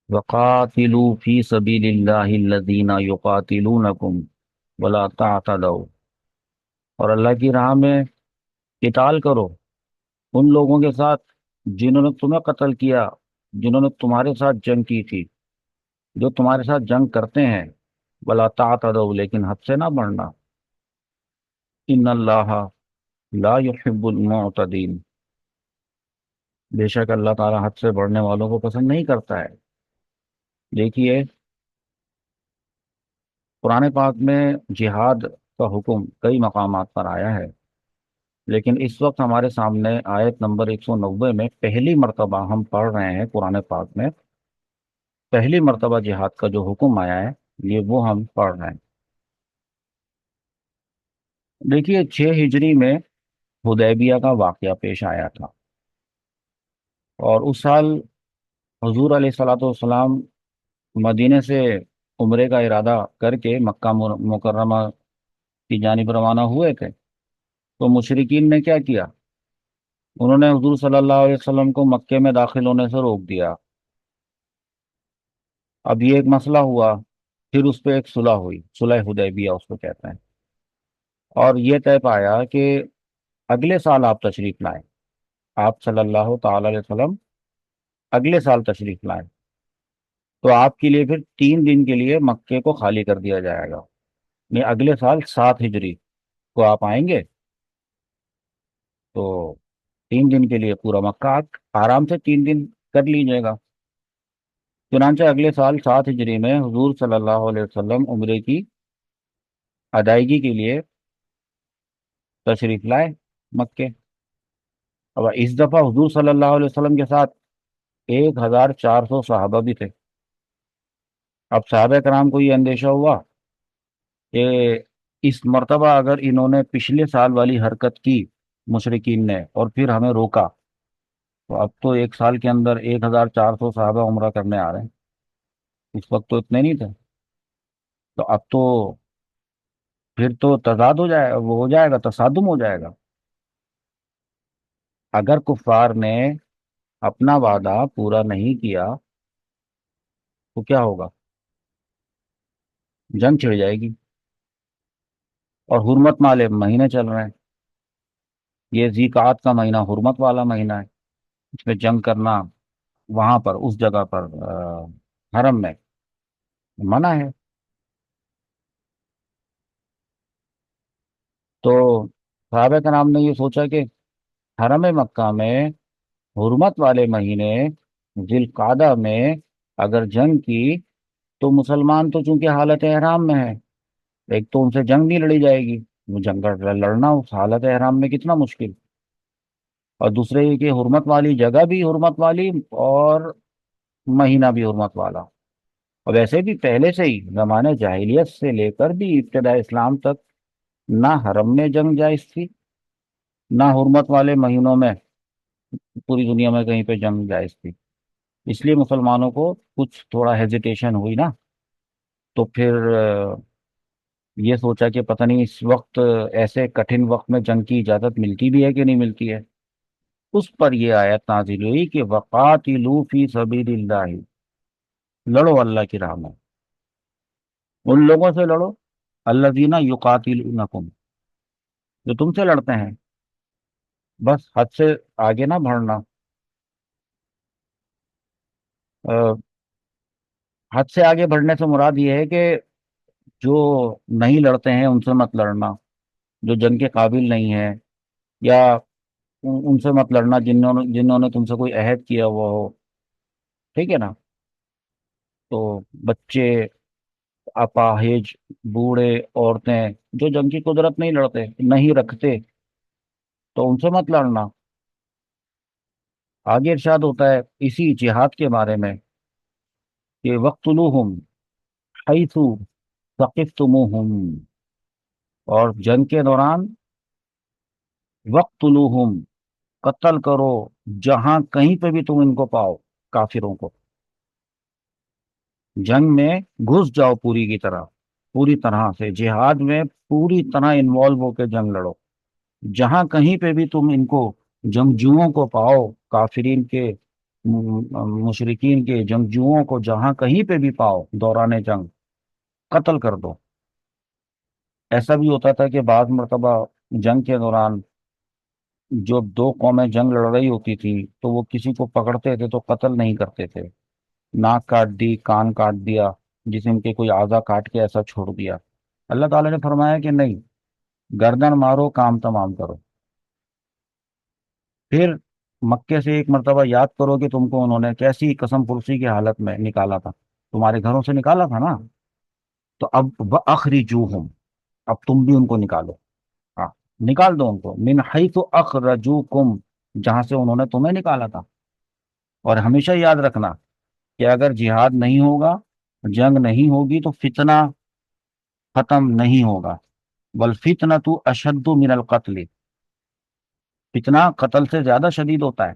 وقاتلوا فی سبیل اللہ الذین یقاتلونکم ولا تعتدوا، اور اللہ کی راہ میں قتال کرو ان لوگوں کے ساتھ جنہوں نے تمہیں قتل کیا، جنہوں نے تمہارے ساتھ جنگ کی تھی، جو تمہارے ساتھ جنگ کرتے ہیں۔ ولا تعتدوا، لیکن حد سے نہ بڑھنا۔ ان اللہ لا يحب المعتدین، بے شک اللہ تعالیٰ حد سے بڑھنے والوں کو پسند نہیں کرتا ہے۔ دیکھیے، قرآن پاک میں جہاد کا حکم کئی مقامات پر آیا ہے، لیکن اس وقت ہمارے سامنے آیت نمبر 190 میں پہلی مرتبہ ہم پڑھ رہے ہیں قرآن پاک میں، پہلی مرتبہ جہاد کا جو حکم آیا ہے یہ وہ ہم پڑھ رہے ہیں۔ دیکھیے، 6 ہجری میں حدیبیہ کا واقعہ پیش آیا تھا، اور اس سال حضور علیہ الصلوۃ والسلام مدینے سے عمرے کا ارادہ کر کے مکہ مکرمہ کی جانب روانہ ہوئے تھے۔ تو مشرکین نے کیا کیا؟ انہوں نے حضور صلی اللہ علیہ وسلم کو مکے میں داخل ہونے سے روک دیا۔ اب یہ ایک مسئلہ ہوا، پھر اس پہ ایک صلح ہوئی، صلح حدیبیہ اس کو کہتے ہیں، اور یہ طے پایا کہ اگلے سال آپ تشریف لائیں، آپ صلی اللہ تعالی علیہ وسلم اگلے سال تشریف لائیں، تو آپ کے لیے پھر 3 دن کے لیے مکے کو خالی کر دیا جائے گا۔ نہیں، اگلے سال 7 ہجری کو آپ آئیں گے تو 3 دن کے لیے پورا مکہ آپ آرام سے 3 دن کر لیجیے گا۔ چنانچہ اگلے سال 7 ہجری میں حضور صلی اللہ علیہ وسلم عمرے کی ادائیگی کے لیے تشریف لائے مکے۔ اب اس دفعہ حضور صلی اللہ علیہ وسلم کے ساتھ 1400 صحابہ بھی تھے۔ اب صحابہ کرام کو یہ اندیشہ ہوا کہ اس مرتبہ اگر انہوں نے پچھلے سال والی حرکت کی مشرکین نے اور پھر ہمیں روکا، تو اب تو ایک سال کے اندر 1400 صحابہ عمرہ کرنے آ رہے ہیں، اس وقت تو اتنے نہیں تھے۔ تو اب تو پھر تو تضاد ہو جائے، وہ ہو جائے گا، تصادم ہو جائے گا۔ اگر کفار نے اپنا وعدہ پورا نہیں کیا تو کیا ہوگا؟ جنگ چھڑ جائے گی، اور حرمت والے مہینے چل رہے ہیں، یہ ذی قعد کا مہینہ حرمت والا مہینہ ہے، اس میں جنگ کرنا وہاں پر اس جگہ پر حرم میں منع ہے۔ تو صحابہ کرام نے یہ سوچا کہ حرم مکہ میں حرمت والے مہینے ذی القعدہ میں اگر جنگ کی تو مسلمان تو چونکہ حالت احرام میں ہے، ایک تو ان سے جنگ نہیں لڑی جائے گی، وہ جنگ لڑنا اس حالت احرام میں کتنا مشکل، اور دوسرے یہ کہ حرمت والی جگہ بھی حرمت والی اور مہینہ بھی حرمت والا۔ اور ویسے بھی پہلے سے ہی زمانے جاہلیت سے لے کر بھی ابتداء اسلام تک نہ حرم میں جنگ جائز تھی، نہ حرمت والے مہینوں میں پوری دنیا میں کہیں پہ جنگ جائز تھی۔ اس لیے مسلمانوں کو کچھ تھوڑا ہیزیٹیشن ہوئی نا، تو پھر یہ سوچا کہ پتہ نہیں اس وقت ایسے کٹھن وقت میں جنگ کی اجازت ملتی بھی ہے کہ نہیں ملتی ہے۔ اس پر یہ آیت نازل ہوئی کہ وقاتلوا فی سبیل اللہ، لڑو اللہ کی راہ میں، ان لوگوں سے لڑو الذین یقاتلونکم، جو تم سے لڑتے ہیں، بس حد سے آگے نہ بڑھنا۔ آ، حد سے آگے بڑھنے سے مراد یہ ہے کہ جو نہیں لڑتے ہیں ان سے مت لڑنا، جو جنگ کے قابل نہیں ہے، یا ان سے مت لڑنا جنہوں نے تم سے کوئی عہد کیا ہوا ہو، ٹھیک ہے نا؟ تو بچے، اپاہج، بوڑھے، عورتیں جو جنگ کی قدرت نہیں لڑتے نہیں رکھتے، تو ان سے مت لڑنا۔ آگے ارشاد ہوتا ہے اسی جہاد کے بارے میں کہ وقتلوہم حیث ثقفتموہم، اور جنگ کے دوران وقتلوہم، قتل کرو جہاں کہیں پہ بھی تم ان کو پاؤ، کافروں کو۔ جنگ میں گھس جاؤ پوری طرح سے جہاد میں پوری طرح انوالو ہو کے جنگ لڑو، جہاں کہیں پہ بھی تم ان کو جنگجوؤں کو پاؤ کافرین کے، مشرکین کے جنگجوؤں کو جہاں کہیں پہ بھی پاؤ دوران جنگ قتل کر دو۔ ایسا بھی ہوتا تھا کہ بعض مرتبہ جنگ کے دوران جو دو قومیں جنگ لڑ رہی ہوتی تھی تو وہ کسی کو پکڑتے تھے تو قتل نہیں کرتے تھے، ناک کاٹ دی، کان کاٹ دیا، جسم کے کوئی اعضا کاٹ کے ایسا چھوڑ دیا۔ اللہ تعالیٰ نے فرمایا کہ نہیں، گردن مارو، کام تمام کرو۔ پھر مکے سے ایک مرتبہ یاد کرو کہ تم کو انہوں نے کیسی قسم پرسی کی حالت میں نکالا تھا، تمہارے گھروں سے نکالا تھا نا، تو اب وَأَخْرِجُوهُمْ، اب تم بھی ان کو نکالو۔ ہاں، نکال دو ان کو، من حیث اخرجوکم، جہاں سے انہوں نے تمہیں نکالا تھا۔ اور ہمیشہ یاد رکھنا کہ اگر جہاد نہیں ہوگا، جنگ نہیں ہوگی، تو فتنہ ختم نہیں ہوگا۔ والفتنۃ اشد من القتل، فتنہ قتل سے زیادہ شدید ہوتا ہے۔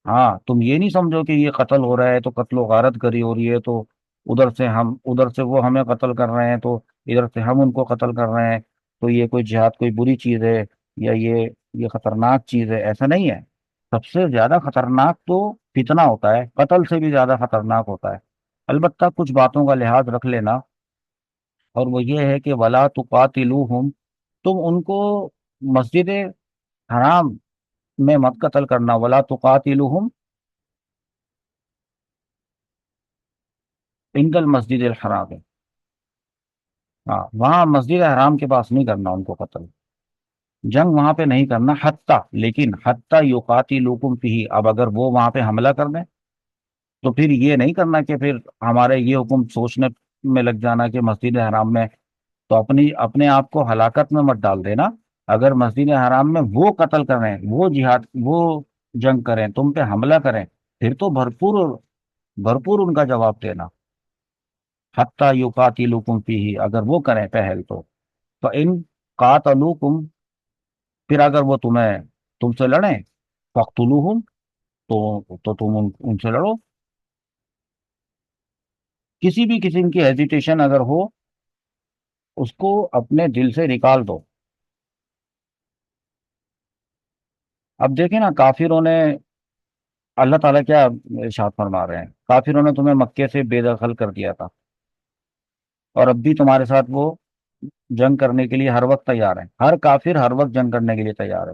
ہاں، تم یہ نہیں سمجھو کہ یہ قتل ہو رہا ہے تو قتل و غارت کری ہو رہی ہے، تو ادھر سے وہ ہمیں قتل کر رہے ہیں تو ادھر سے ہم ان کو قتل کر رہے ہیں، تو یہ کوئی جہاد کوئی بری چیز ہے یا یہ خطرناک چیز ہے، ایسا نہیں ہے۔ سب سے زیادہ خطرناک تو فتنہ ہوتا ہے، قتل سے بھی زیادہ خطرناک ہوتا ہے۔ البتہ کچھ باتوں کا لحاظ رکھ لینا، اور وہ یہ ہے کہ ولا تقاتلوہم، تم ان کو مسجد حرام میں مت قتل کرنا، ولا تقاتلوہم عند المسجد الحرام، ہاں وہاں مسجد حرام کے پاس نہیں کرنا ان کو قتل، جنگ وہاں پہ نہیں کرنا، حتیٰ لیکن حتیٰ یقاتلوکم فیہ، اب اگر وہ وہاں پہ حملہ کر دیں تو پھر یہ نہیں کرنا کہ پھر ہمارے یہ حکم سوچنے میں لگ جانا کہ مسجد حرام میں، تو اپنے آپ کو ہلاکت میں مت ڈال دینا۔ اگر مسجد حرام میں وہ قتل کریں، وہ جہاد، وہ جنگ کریں، تم پہ حملہ کریں، پھر تو بھرپور بھرپور ان کا جواب دینا۔ حتیٰ یقاتلوکم فیہ، اگر وہ کریں پہل تو، فَإِن قاتلوکم، پھر اگر وہ تم سے لڑیں، فَاقْتُلُوهُمْ، تو تم ان سے لڑو، کسی بھی قسم کی ہیزیٹیشن اگر ہو اس کو اپنے دل سے نکال دو۔ اب دیکھیں نا، کافروں نے، اللہ تعالیٰ کیا ارشاد فرما رہے ہیں، کافروں نے تمہیں مکے سے بے دخل کر دیا تھا، اور اب بھی تمہارے ساتھ وہ جنگ کرنے کے لیے ہر وقت تیار ہیں، ہر کافر ہر وقت جنگ کرنے کے لیے تیار ہے۔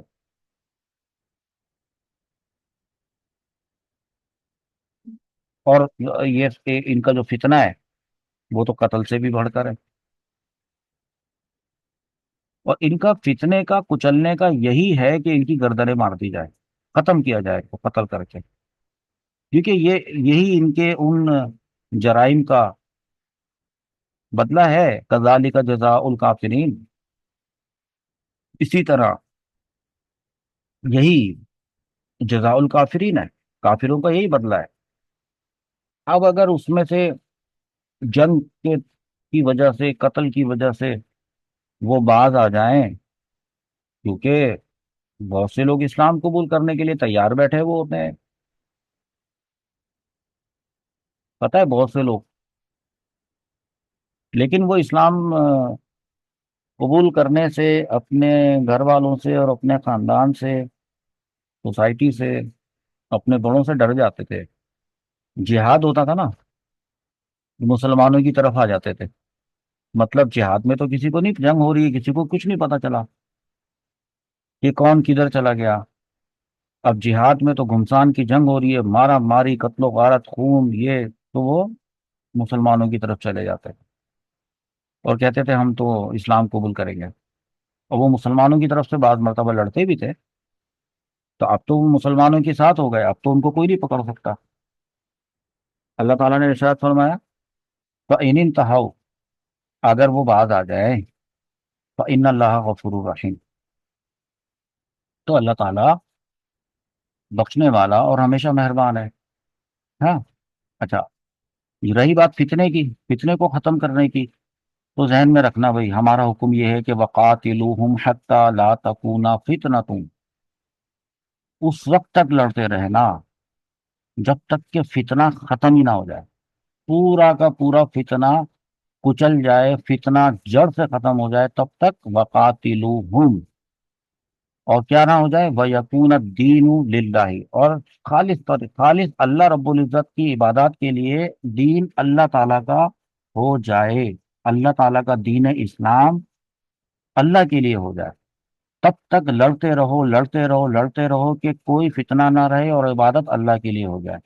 اور یہ ان کا جو فتنہ ہے وہ تو قتل سے بھی بڑھ کر ہے، اور ان کا فتنے کا کچلنے کا یہی ہے کہ ان کی گردنیں مار دی جائے، ختم کیا جائے کو قتل کر کے، کیونکہ یہی ان کے ان جرائم کا بدلہ ہے، کذالک جزاء الکافرین، اسی طرح یہی جزاء الکافرین ہے، کافروں کا یہی بدلہ ہے۔ اب اگر اس میں سے جنگ کی وجہ سے، قتل کی وجہ سے وہ باز آ جائیں، کیونکہ بہت سے لوگ اسلام قبول کرنے کے لیے تیار بیٹھے ہوئے ہوتے ہیں، پتہ ہے بہت سے لوگ، لیکن وہ اسلام قبول کرنے سے اپنے گھر والوں سے اور اپنے خاندان سے، سوسائٹی سے، اپنے بڑوں سے ڈر جاتے تھے۔ جہاد ہوتا تھا نا، مسلمانوں کی طرف آ جاتے تھے، مطلب جہاد میں تو کسی کو نہیں، جنگ ہو رہی ہے کسی کو کچھ نہیں پتا چلا کہ کون کدھر چلا گیا۔ اب جہاد میں تو گھمسان کی جنگ ہو رہی ہے، مارا ماری، قتل و غارت، خون، یہ تو وہ مسلمانوں کی طرف چلے جاتے تھے اور کہتے تھے ہم تو اسلام قبول کریں گے، اور وہ مسلمانوں کی طرف سے بعض مرتبہ لڑتے بھی تھے، تو اب تو وہ مسلمانوں کے ساتھ ہو گئے، اب تو ان کو کوئی نہیں پکڑ سکتا۔ اللہ تعالیٰ نے ارشاد فرمایا فَإِنِ انتہوا، اگر وہ باز آ جائے، فَإِنَّ اللَّهَ غَفُورٌ رَحِيمٌ، تو اللہ تعالیٰ بخشنے والا اور ہمیشہ مہربان ہے۔ ہاں، اچھا، رہی بات فتنے کی، فتنے کو ختم کرنے کی، تو ذہن میں رکھنا بھائی، ہمارا حکم یہ ہے کہ وَقَاتِلُوهُمْ حَتَّى لَا تَكُونَ فِتْنَةٌ، اس وقت تک لڑتے رہنا جب تک کہ فتنہ ختم ہی نہ ہو جائے، پورا کا پورا فتنہ کچل جائے، فتنہ جڑ سے ختم ہو جائے، تب تک وقاتلوہم، اور کیا نہ ہو جائے، وَيَكُونَ الدِّينُ لِلَّهِ، اور خالص اللہ رب العزت کی عبادات کے لیے دین اللہ تعالیٰ کا ہو جائے، اللہ تعالیٰ کا دین اسلام اللہ کے لیے ہو جائے، تب تک لڑتے رہو لڑتے رہو لڑتے رہو کہ کوئی فتنہ نہ رہے اور عبادت اللہ کے لیے ہو جائے۔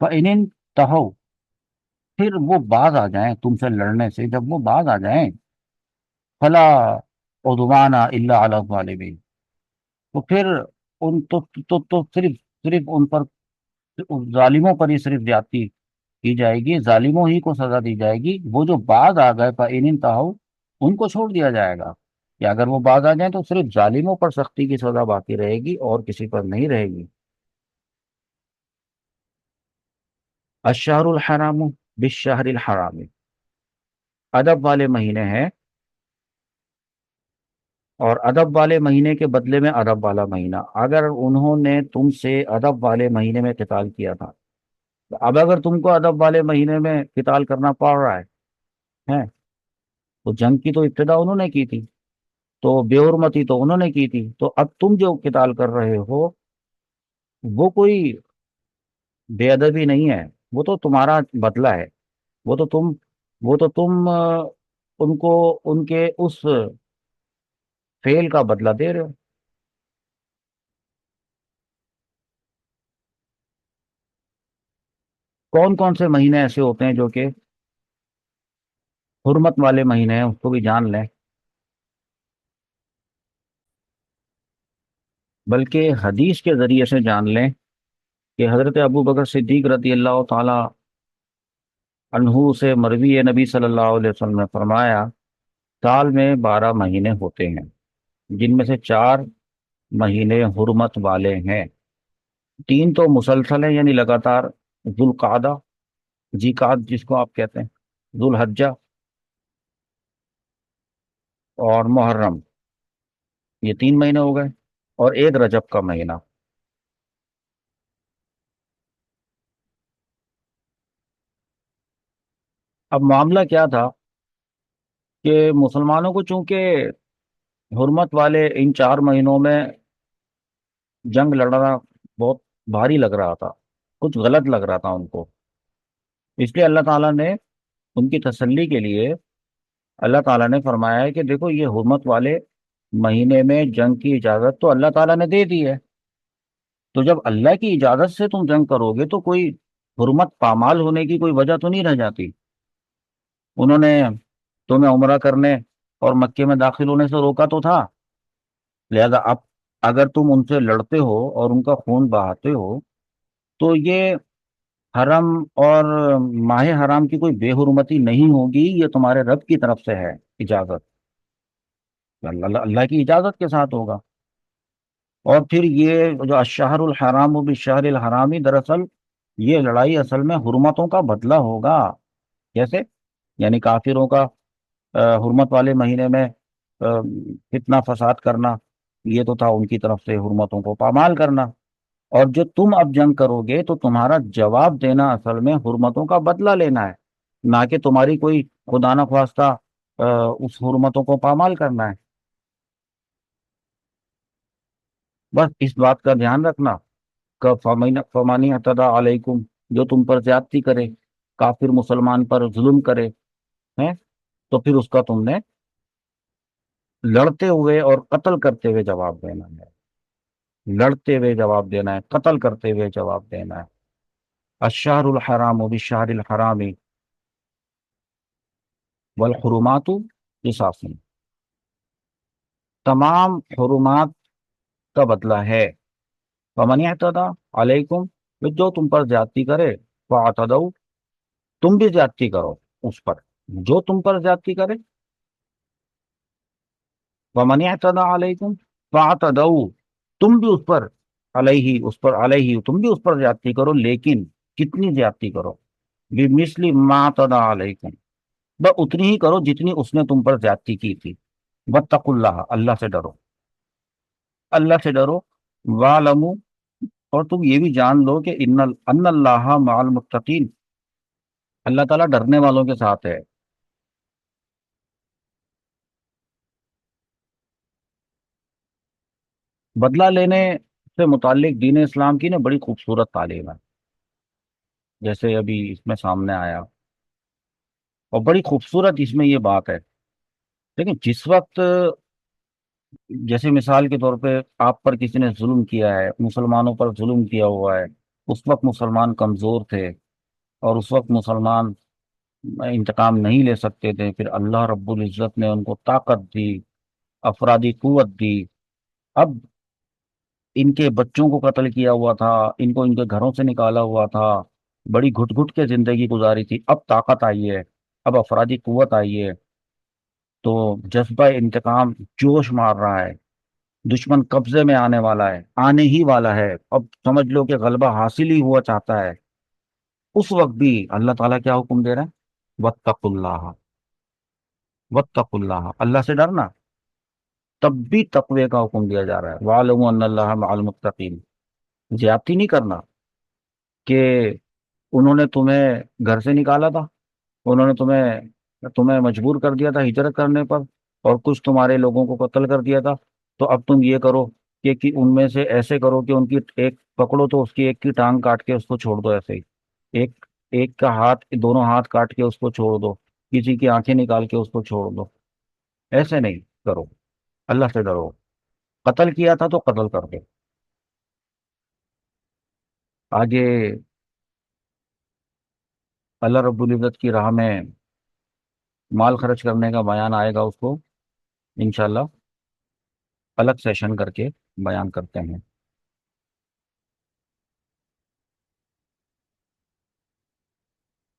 فَإِنِ انتهوا، پھر وہ باز آ جائیں تم سے لڑنے سے، جب وہ باز آ جائیں، فلا عدوان الا علی الظالمین، تو پھر ان تو صرف ان پر، ظالموں پر ہی صرف زیادتی کی جائے گی، ظالموں ہی کو سزا دی جائے گی۔ وہ جو باز آ گئے فَإِنِ انتهوا، ان کو چھوڑ دیا جائے گا، کہ اگر وہ باز آ جائیں تو صرف ظالموں پر سختی کی سزا باقی رہے گی اور کسی پر نہیں رہے گی۔ الشہر الحرام بالشہر الحرام، ادب والے مہینے ہیں، اور ادب والے مہینے کے بدلے میں ادب والا مہینہ۔ اگر انہوں نے تم سے ادب والے مہینے میں قتال کیا تھا، تو اب اگر تم کو ادب والے مہینے میں قتال کرنا پڑ رہا ہے تو جنگ کی تو ابتدا انہوں نے کی تھی، تو بے حرمتی تو انہوں نے کی تھی، تو اب تم جو قتال کر رہے ہو وہ کوئی بے ادبی نہیں ہے، وہ تو تمہارا بدلہ ہے، وہ تو تم وہ تو تم ان کو ان کے اس فعل کا بدلہ دے رہے ہو۔ کون کون سے مہینے ایسے ہوتے ہیں جو کہ حرمت والے مہینے ہیں، اس کو بھی جان لیں، بلکہ حدیث کے ذریعے سے جان لیں کہ حضرت ابو بکر صدیق رضی اللہ تعالی عنہ سے مروی ہے، نبی صلی اللہ علیہ وسلم نے فرمایا سال میں 12 مہینے ہوتے ہیں، جن میں سے 4 مہینے حرمت والے ہیں، 3 تو مسلسل ہیں یعنی لگاتار، ذوالقعدہ، جیکات جس کو آپ کہتے ہیں، ذوالحجہ اور محرم، یہ 3 مہینے ہو گئے، اور ایک رجب کا مہینہ۔ اب معاملہ کیا تھا کہ مسلمانوں کو چونکہ حرمت والے ان 4 مہینوں میں جنگ لڑنا بہت بھاری لگ رہا تھا، کچھ غلط لگ رہا تھا ان کو، اس لیے اللہ تعالیٰ نے ان کی تسلی کے لیے اللہ تعالیٰ نے فرمایا ہے کہ دیکھو یہ حرمت والے مہینے میں جنگ کی اجازت تو اللہ تعالیٰ نے دے دی ہے، تو جب اللہ کی اجازت سے تم جنگ کرو گے تو کوئی حرمت پامال ہونے کی کوئی وجہ تو نہیں رہ جاتی۔ انہوں نے تمہیں عمرہ کرنے اور مکے میں داخل ہونے سے روکا تو تھا، لہذا اب اگر تم ان سے لڑتے ہو اور ان کا خون بہاتے ہو تو یہ حرم اور ماہ حرام کی کوئی بے حرمتی نہیں ہوگی، یہ تمہارے رب کی طرف سے ہے اجازت، اللہ کی اجازت کے ساتھ ہوگا۔ اور پھر یہ جو الشہر الحرام بالشہر الحرامی، دراصل یہ لڑائی اصل میں حرمتوں کا بدلہ ہوگا۔ کیسے؟ یعنی کافروں کا حرمت والے مہینے میں فتنہ فساد کرنا، یہ تو تھا ان کی طرف سے حرمتوں کو پامال کرنا، اور جو تم اب جنگ کرو گے تو تمہارا جواب دینا اصل میں حرمتوں کا بدلہ لینا ہے، نہ کہ تمہاری کوئی خدا نخواستہ اس حرمتوں کو پامال کرنا ہے۔ بس اس بات کا دھیان رکھنا کہ فمانی اعتداء علیکم، جو تم پر زیادتی کرے، کافر مسلمان پر ظلم کرے ہیں، تو پھر اس کا تم نے لڑتے ہوئے اور قتل کرتے ہوئے جواب دینا ہے، لڑتے ہوئے جواب دینا ہے، قتل کرتے ہوئے جواب دینا ہے۔ الشہر الحرام بالشہر الحرام والحرمات قصاص، تمام حرمات کا بدلہ ہے۔ فمن اعتدى علیکم، جو تم پر زیادتی کرے، فاعتدوا، تم بھی زیادتی کرو اس پر، جو تم پر زیادتی کرے، ومن اعتدى علیکم فاعتدوا، تم بھی اس پر، علیہ تم بھی اس پر زیادتی کرو، لیکن کتنی زیادتی کرو؟ بمثل ما اعتدى علیکم، بس اتنی ہی کرو جتنی اس نے تم پر زیادتی کی تھی۔ واتقوا اللہ، اللہ سے ڈرو، اللہ سے ڈرو، وَاعْلَمُوا، اور تم یہ بھی جان لو کہ ان اللہ مع المتقین، اللہ تعالیٰ ڈرنے والوں کے ساتھ ہے۔ بدلہ لینے سے متعلق دین اسلام کی نا بڑی خوبصورت تعلیم ہے، جیسے ابھی اس میں سامنے آیا، اور بڑی خوبصورت اس میں یہ بات ہے. لیکن جس وقت، جیسے مثال کے طور پہ آپ پر کسی نے ظلم کیا ہے، مسلمانوں پر ظلم کیا ہوا ہے، اس وقت مسلمان کمزور تھے، اور اس وقت مسلمان انتقام نہیں لے سکتے تھے، پھر اللہ رب العزت نے ان کو طاقت دی، افرادی قوت دی. اب ان کے بچوں کو قتل کیا ہوا تھا، ان کو ان کے گھروں سے نکالا ہوا تھا، بڑی گھٹ گھٹ کے زندگی گزاری تھی، اب طاقت آئی ہے، اب افرادی قوت آئی ہے، تو جذبہ انتقام جوش مار رہا ہے، دشمن قبضے میں آنے والا ہے، آنے ہی والا ہے، اب سمجھ لو کہ غلبہ حاصل ہی ہوا چاہتا ہے. اس وقت بھی اللہ تعالیٰ کیا حکم دے رہا ہے؟ وَاتَّقُوا اللَّهَ، وَاتَّقُوا اللَّهَ، اللہ سے ڈرنا. تب بھی تقوی کا حکم دیا جا رہا ہے، وَاعْلَمُوا أَنَّ اللَّهَ مَعَ الْمُتَّقِينَ. زیادتی نہیں کرنا کہ انہوں نے تمہیں گھر سے نکالا تھا، انہوں نے تمہیں مجبور کر دیا تھا ہجرت کرنے پر، اور کچھ تمہارے لوگوں کو قتل کر دیا تھا، تو اب تم یہ کرو کہ ان میں سے ایسے کرو کہ ان کی ایک پکڑو تو اس کی ایک کی ٹانگ کاٹ کے اس کو چھوڑ دو ایسے ہی، ایک ایک کا ہاتھ، دونوں ہاتھ کاٹ کے اس کو چھوڑ دو، کسی کی آنکھیں نکال کے اس کو چھوڑ دو. ایسے نہیں کرو، اللہ سے ڈرو. قتل کیا تھا تو قتل کر دو. آگے اللہ رب العزت کی راہ میں مال خرچ کرنے کا بیان آئے گا، اس کو انشاءاللہ الگ سیشن کر کے بیان کرتے ہیں.